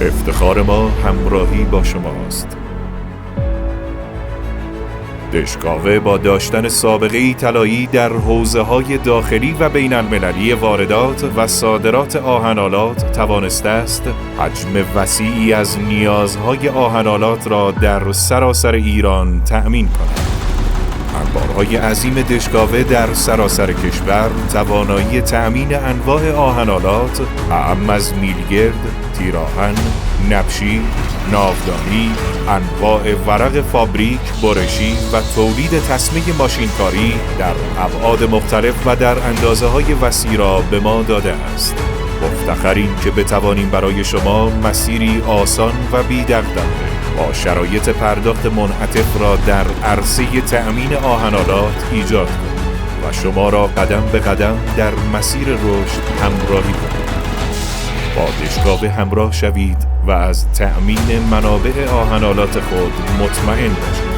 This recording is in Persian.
افتخار ما همراهی با شماست. دشکاوه با داشتن سابقه‌ای طلایی در حوزه‌های داخلی و بین‌المللی واردات و صادرات آهن‌آلات توانسته است حجم وسیعی از نیازهای آهن‌آلات را در سراسر ایران تأمین کند. انبارهای عظیم دشکاوه در سراسر کشور توانایی تأمین انواع آهن‌آلات اعم از میلگرد، تیراهن، نبشی، ناودانی، انواع ورق فابریک، برشی و تولید تسمه ماشینکاری در ابعاد مختلف و در اندازه‌های وسیع را به ما داده است. مفتخریم که بتوانیم برای شما مسیری آسان و بی‌دغدغه با شرایط پرداخت منعطف را در عرصه تأمین آهن‌آلات ایجاد کنیم و شما را قدم به قدم در مسیر رشد همراهی کنیم. با دشکاوه همراه شوید و از تأمین منابع آهن‌آلات خود مطمئن باشید.